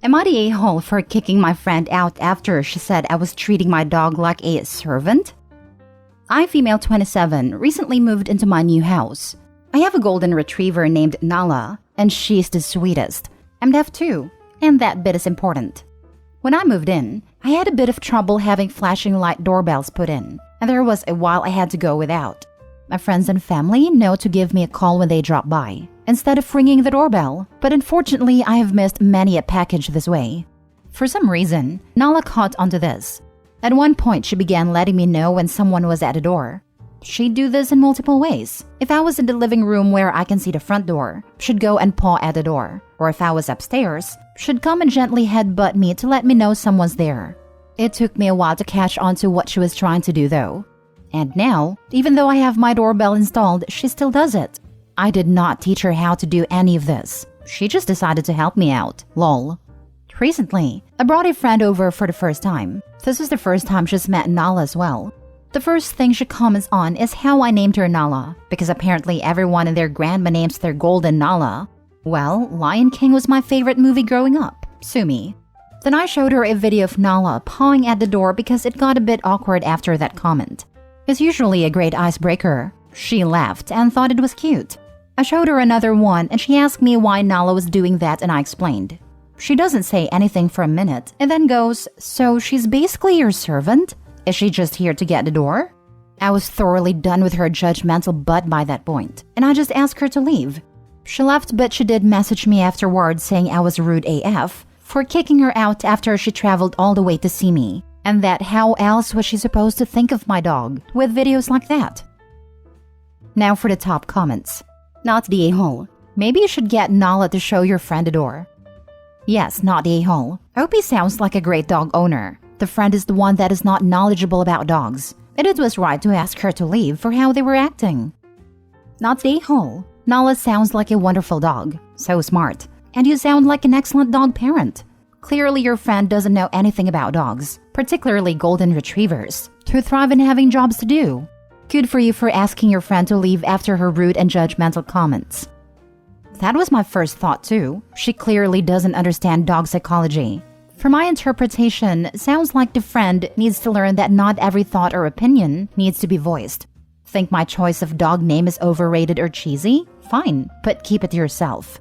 Am I the a-hole for kicking my friend out after she said I was treating my dog like a servant? I, female 27, recently moved into my new house. I have a golden retriever named Nala, and she's the sweetest. I'm deaf too, and that bit is important. When I moved in, I had a bit of trouble having flashing light doorbells put in, and there was a while I had to go without. My friends and family know to give me a call when they drop by, instead of ringing the doorbell, but unfortunately I have missed many a package this way. For some reason, Nala caught onto this. At one point, she began letting me know when someone was at the door. She'd do this in multiple ways. If I was in the living room where I can see the front door, she'd go and paw at the door. Or if I was upstairs, she'd come and gently headbutt me to let me know someone's there. It took me a while to catch on to what she was trying to do though. And now, even though I have my doorbell installed, she still does it. I did not teach her how to do any of this. She just decided to help me out. Lol. Recently, I brought a friend over for the first time. This is the first time she's met Nala as well. The first thing she comments on is how I named her Nala, because apparently everyone and their grandma names their golden Nala. Well, Lion King was my favorite movie growing up. Sue me. Then I showed her a video of Nala pawing at the door because it got a bit awkward after that comment. It's usually a great icebreaker. She laughed and thought it was cute. I showed her another one and she asked me why Nala was doing that and I explained. She doesn't say anything for a minute and then goes, "So she's basically your servant? Is she just here to get the door?" I was thoroughly done with her judgmental butt by that point, and I just asked her to leave. She left, but she did message me afterwards saying I was rude AF for kicking her out after she traveled all the way to see me, and that how else was she supposed to think of my dog with videos like that? Now for the top comments. Not the a-hole. Maybe you should get Nala to show your friend the door. Yes, not the a-hole. Opie sounds like a great dog owner. The friend is the one that is not knowledgeable about dogs, and it was right to ask her to leave for how they were acting. Not the a-hole. Nala sounds like a wonderful dog. So smart. And you sound like an excellent dog parent. Clearly your friend doesn't know anything about dogs, particularly golden retrievers, to thrive in having jobs to do. Good for you for asking your friend to leave after her rude and judgmental comments. That was my first thought too. She clearly doesn't understand dog psychology. From my interpretation, sounds like the friend needs to learn that not every thought or opinion needs to be voiced. Think my choice of dog name is overrated or cheesy? Fine, but keep it to yourself.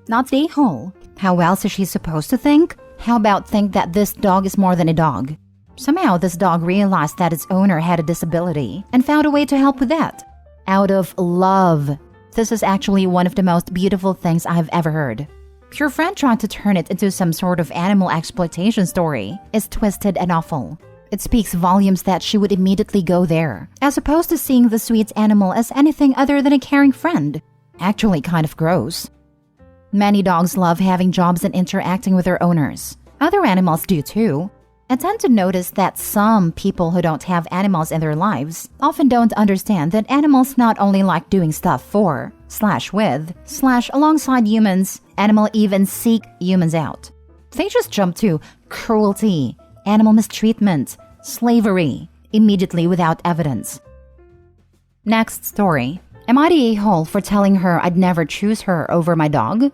Not the a-hole. How else is she supposed to think? How about think that this dog is more than a dog? Somehow this dog realized that its owner had a disability and found a way to help with that. Out of love. This is actually one of the most beautiful things I have ever heard. Your friend trying to turn it into some sort of animal exploitation story is twisted and awful. It speaks volumes that she would immediately go there, as opposed to seeing the sweet animal as anything other than a caring friend. Actually kind of gross. Many dogs love having jobs and interacting with their owners. Other animals do too. I tend to notice that some people who don't have animals in their lives often don't understand that animals not only like doing stuff for, /with, /alongside humans, animals even seek humans out. They just jump to cruelty, animal mistreatment, slavery, immediately without evidence. Next story. Am I the a-hole for telling her I'd never choose her over my dog?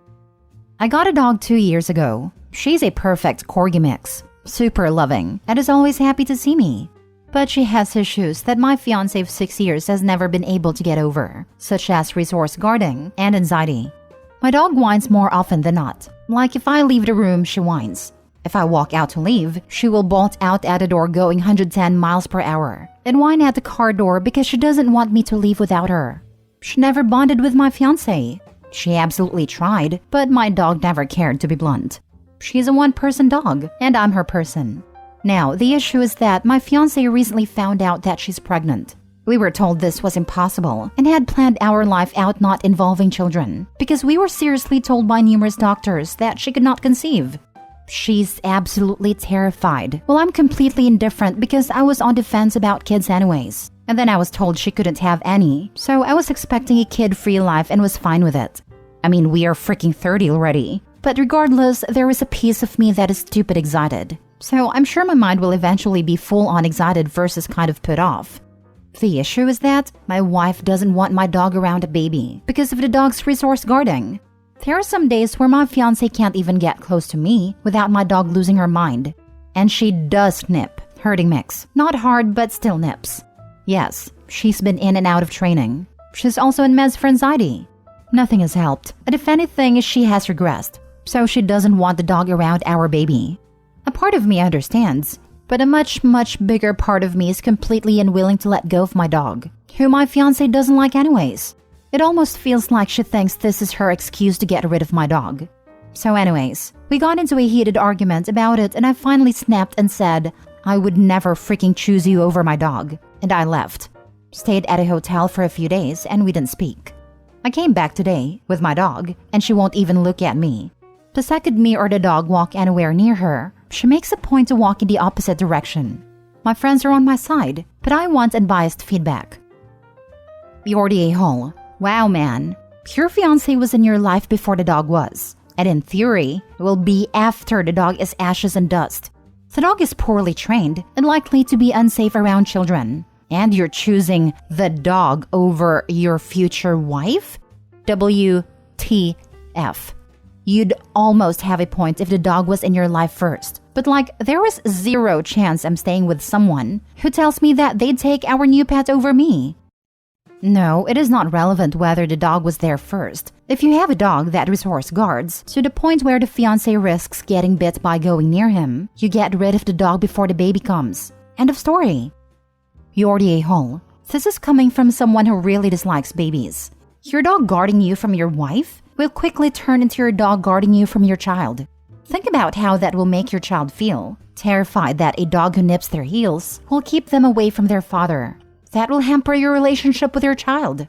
I got a dog 2 years ago. She's a perfect corgi mix. Super loving, and is always happy to see me. But she has issues that my fiancé of 6 years has never been able to get over, such as resource guarding and anxiety. My dog whines more often than not. Like if I leave the room, she whines. If I walk out to leave, she will bolt out at the door going 110 miles per hour and whine at the car door because she doesn't want me to leave without her. She never bonded with my fiancé. She absolutely tried, but my dog never cared, to be blunt. She's a one-person dog, and I'm her person. Now, the issue is that my fiancé recently found out that she's pregnant. We were told this was impossible and had planned our life out not involving children because we were seriously told by numerous doctors that she could not conceive. She's absolutely terrified. Well, I'm completely indifferent because I was on defense about kids anyways. And then I was told she couldn't have any, so I was expecting a kid-free life and was fine with it. I mean, we are freaking 30 already. But regardless, there is a piece of me that is stupid excited. So I'm sure my mind will eventually be full-on excited versus kind of put off. The issue is that my wife doesn't want my dog around a baby because of the dog's resource guarding. There are some days where my fiancé can't even get close to me without my dog losing her mind. And she does nip, herding mix. Not hard, but still nips. Yes, she's been in and out of training. She's also in meds for anxiety. Nothing has helped, and if anything, she has regressed. So she doesn't want the dog around our baby. A part of me understands, but a much, much bigger part of me is completely unwilling to let go of my dog, who my fiancé doesn't like anyways. It almost feels like she thinks this is her excuse to get rid of my dog. So anyways, we got into a heated argument about it and I finally snapped and said, I would never freaking choose you over my dog. And I left. Stayed at a hotel for a few days and we didn't speak. I came back today with my dog and she won't even look at me. The second me or the dog walk anywhere near her, she makes a point to walk in the opposite direction. My friends are on my side, but I want unbiased feedback. Yordi A-hole. Wow, man. Your fiancé was in your life before the dog was. And in theory, it will be after the dog is ashes and dust. The dog is poorly trained and likely to be unsafe around children. And you're choosing the dog over your future wife? WTF. You'd almost have a point if the dog was in your life first. But there was zero chance I'm staying with someone who tells me that they'd take our new pet over me. No, it is not relevant whether the dog was there first. If you have a dog that resource guards to the point where the fiancé risks getting bit by going near him, you get rid of the dog before the baby comes. End of story. Yordi A-hole. This is coming from someone who really dislikes babies. Your dog guarding you from your wife will quickly turn into your dog guarding you from your child. Think about how that will make your child feel. Terrified that a dog who nips their heels will keep them away from their father. That will hamper your relationship with your child.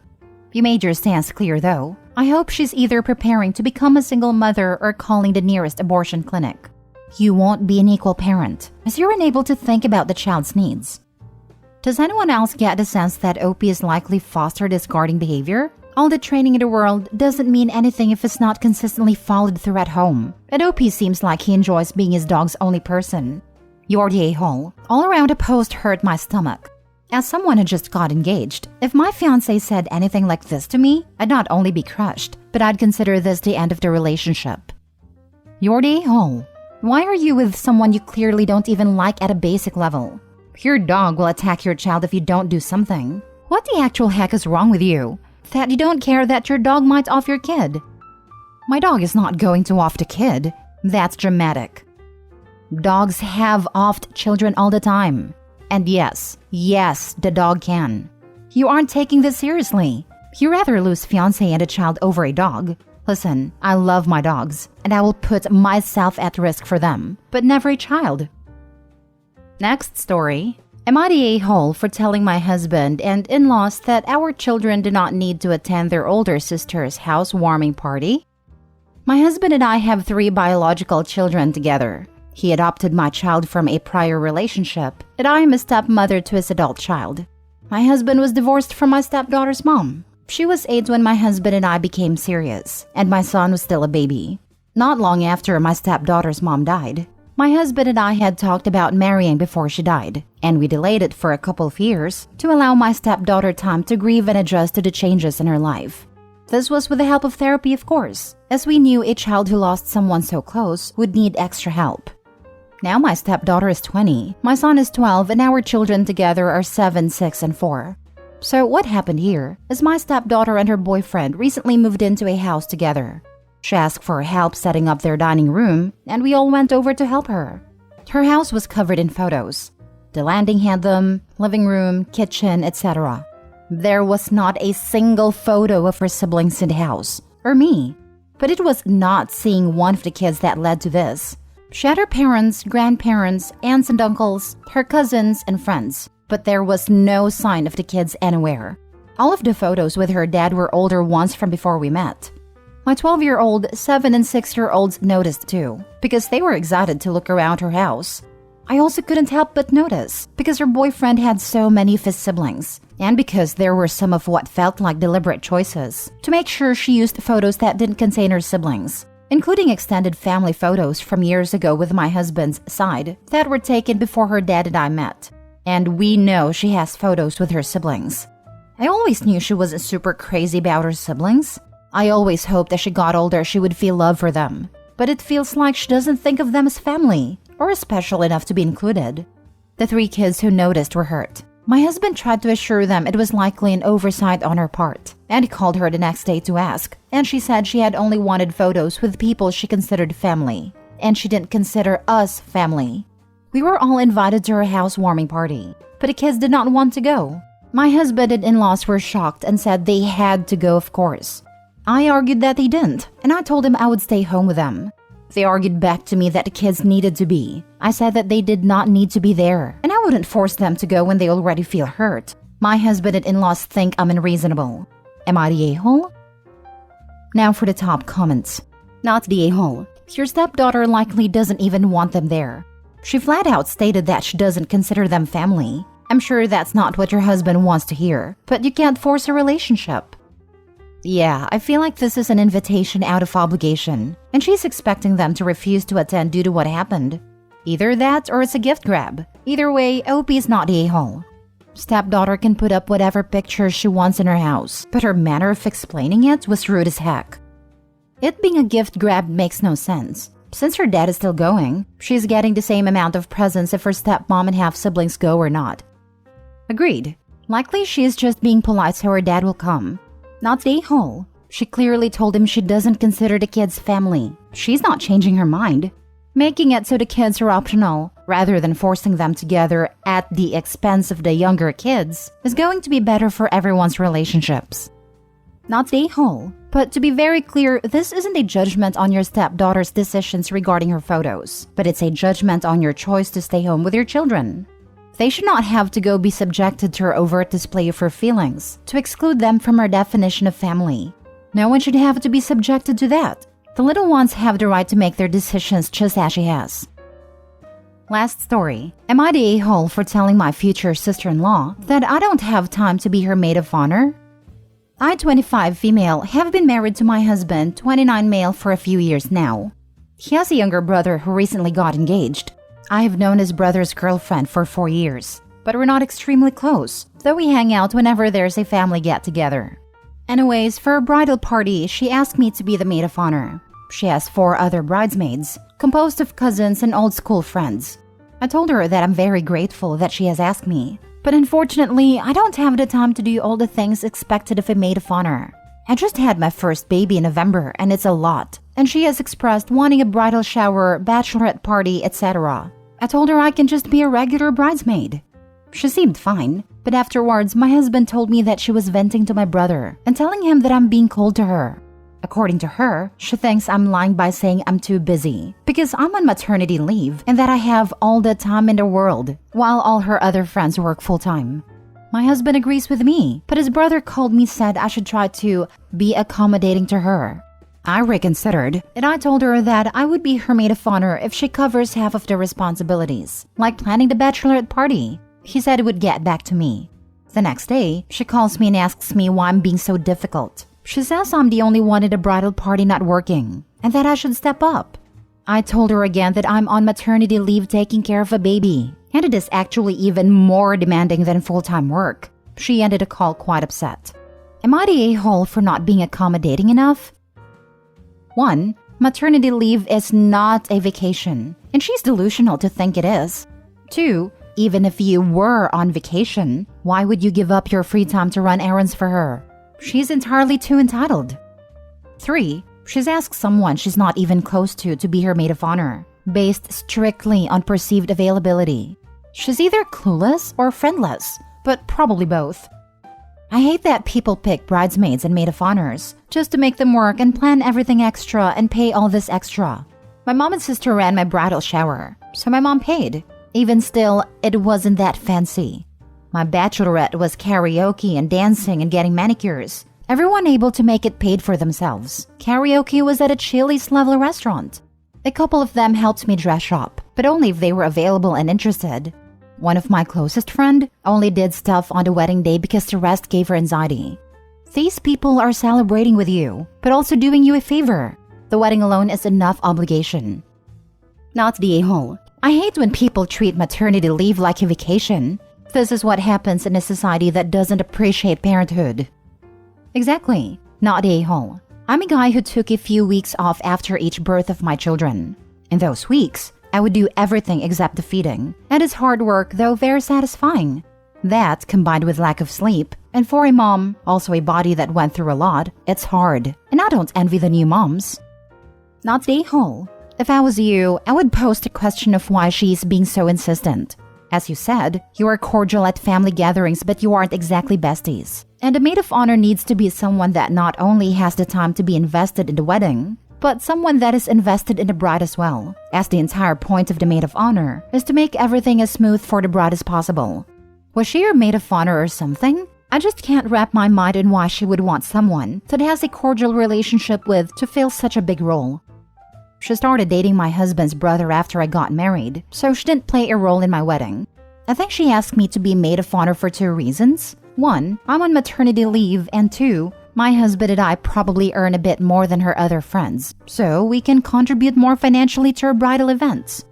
You made your stance clear though. I hope she's either preparing to become a single mother or calling the nearest abortion clinic. You won't be an equal parent, as you're unable to think about the child's needs. Does anyone else get the sense that OP is likely foster this guarding behavior? All the training in the world doesn't mean anything if it's not consistently followed through at home. And OP seems like he enjoys being his dog's only person. Yordi A-hole. All around a post hurt my stomach. As someone who just got engaged, if my fiancé said anything like this to me, I'd not only be crushed, but I'd consider this the end of the relationship. Yordi A-hole. Why are you with someone you clearly don't even like at a basic level? Your dog will attack your child if you don't do something. What the actual heck is wrong with you? That you don't care that your dog might off your kid? My dog is not going to off the kid. That's dramatic. Dogs have offed children all the time. And yes, the dog can. You aren't taking this seriously. You rather lose fiancé and a child over a dog. Listen, I love my dogs, and I will put myself at risk for them, but never a child. Next story. Am I the a-hole for telling my husband and in-laws that our children do not need to attend their older sister's housewarming party? My husband and I have 3 biological children together. He adopted my child from a prior relationship, and I am a stepmother to his adult child. My husband was divorced from my stepdaughter's mom. She was 8 when my husband and I became serious, and my son was still a baby. Not long after my stepdaughter's mom died, my husband and I had talked about marrying before she died, and we delayed it for a couple of years to allow my stepdaughter time to grieve and adjust to the changes in her life. This was with the help of therapy, of course, as we knew a child who lost someone so close would need extra help. Now my stepdaughter is 20, my son is 12, and our children together are 7, 6, and 4. So what happened here is my stepdaughter and her boyfriend recently moved into a house together. She asked for help setting up their dining room, and we all went over to help her. Her house was covered in photos. The landing had them, living room, kitchen, etc. There was not a single photo of her siblings in the house, or me. But it was not seeing one of the kids that led to this. She had her parents, grandparents, aunts and uncles, her cousins, and friends, but there was no sign of the kids anywhere. All of the photos with her dad were older ones from before we met. My 12-year-old, 7 and 6-year-olds noticed too, because they were excited to look around her house. I also couldn't help but notice, because her boyfriend had so many of his siblings, and because there were some of what felt like deliberate choices to make sure she used photos that didn't contain her siblings, including extended family photos from years ago with my husband's side that were taken before her dad and I met. And we know she has photos with her siblings. I always knew she was super crazy about her siblings. I always hoped as she got older she would feel love for them. But it feels like she doesn't think of them as family, or as special enough to be included. The 3 kids who noticed were hurt. My husband tried to assure them it was likely an oversight on her part, and he called her the next day to ask, and she said she had only wanted photos with people she considered family, and she didn't consider us family. We were all invited to her housewarming party, but the kids did not want to go. My husband and in-laws were shocked and said they had to go, of course. I argued that they didn't, and I told them I would stay home with them. They argued back to me that the kids needed to be. I said that they did not need to be there, and I wouldn't force them to go when they already feel hurt. My husband and in-laws think I'm unreasonable. Am I the a-hole? Now for the top comments. Not the a-hole. Your stepdaughter likely doesn't even want them there. She flat out stated that she doesn't consider them family. I'm sure that's not what your husband wants to hear, but you can't force a relationship. Yeah, I feel like this is an invitation out of obligation, and she's expecting them to refuse to attend due to what happened. Either that or it's a gift grab. Either way, OP is not the a-hole. Stepdaughter can put up whatever pictures she wants in her house, but her manner of explaining it was rude as heck. It being a gift grab makes no sense. Since her dad is still going, she's getting the same amount of presents if her stepmom and half-siblings go or not. Agreed. Likely she is just being polite so her dad will come. Not the a-hole. She clearly told him she doesn't consider the kids family. She's not changing her mind. Making it so the kids are optional, rather than forcing them together at the expense of the younger kids, is going to be better for everyone's relationships. Not the a-hole. But to be very clear, this isn't a judgment on your stepdaughter's decisions regarding her photos, but it's a judgment on your choice to stay home with your children. They should not have to go be subjected to her overt display of her feelings to exclude them from her definition of family. No one should have to be subjected to that. The little ones have the right to make their decisions just as she has. Last story. Am I the a-hole for telling my future sister-in-law that I don't have time to be her maid of honor? I, 25 female, have been married to my husband, 29 male, for a few years now. He has a younger brother who recently got engaged. I have known his brother's girlfriend for 4 years, but we're not extremely close, though we hang out whenever there's a family get-together. Anyways, for a bridal party, she asked me to be the maid of honor. She has 4 other bridesmaids, composed of cousins and old school friends. I told her that I'm very grateful that she has asked me, but unfortunately, I don't have the time to do all the things expected of a maid of honor. I just had my first baby in November, and it's a lot, and she has expressed wanting a bridal shower, bachelorette party, etc. I told her I can just be a regular bridesmaid. She seemed fine, but afterwards, my husband told me that she was venting to my brother and telling him that I'm being cold to her. According to her, she thinks I'm lying by saying I'm too busy because I'm on maternity leave and that I have all the time in the world while all her other friends work full-time. My husband agrees with me, but his brother called me said I should try to be accommodating to her. I reconsidered, and I told her that I would be her maid of honor if she covers half of the responsibilities, like planning the bachelorette party. He said he would get back to me. The next day, she calls me and asks me why I'm being so difficult. She says I'm the only one at the bridal party not working, and that I should step up. I told her again that I'm on maternity leave taking care of a baby, and it is actually even more demanding than full-time work. She ended the call quite upset. Am I the a-hole for not being accommodating enough? 1. Maternity leave is not a vacation, and she's delusional to think it is. 2. Even if you were on vacation, why would you give up your free time to run errands for her? She's entirely too entitled. 3. She's asked someone she's not even close to be her maid of honor, based strictly on perceived availability. She's either clueless or friendless, but probably both. I hate that people pick bridesmaids and maid of honors just to make them work and plan everything extra and pay all this extra. My mom and sister ran my bridal shower, so my mom paid. Even still, it wasn't that fancy. My bachelorette was karaoke and dancing and getting manicures. Everyone able to make it paid for themselves. Karaoke was at a Chili's level restaurant. A couple of them helped me dress up, but only if they were available and interested. One of my closest friend only did stuff on the wedding day because the rest gave her anxiety. These people are celebrating with you, but also doing you a favor. The wedding alone is enough obligation. Not the a-hole. I hate when people treat maternity leave like a vacation. This is what happens in a society that doesn't appreciate parenthood. Exactly. Not the a-hole. I'm a guy who took a few weeks off after each birth of my children. In those weeks, I would do everything except the feeding. That is hard work, though very satisfying. That, combined with lack of sleep, and for a mom, also a body that went through a lot, it's hard. And I don't envy the new moms. Not the a-hole. If I was you, I would post a question of why she's being so insistent. As you said, you are cordial at family gatherings, but you aren't exactly besties. And a maid of honor needs to be someone that not only has the time to be invested in the wedding, but someone that is invested in the bride as well, as the entire point of the maid of honor is to make everything as smooth for the bride as possible. Was she your maid of honor or something? I just can't wrap my mind in why she would want someone that has a cordial relationship with to fill such a big role. She started dating my husband's brother after I got married, so she didn't play a role in my wedding. I think she asked me to be maid of honor for 2 reasons. 1, I'm on maternity leave, and 2, my husband and I probably earn a bit more than her other friends, so we can contribute more financially to her bridal events.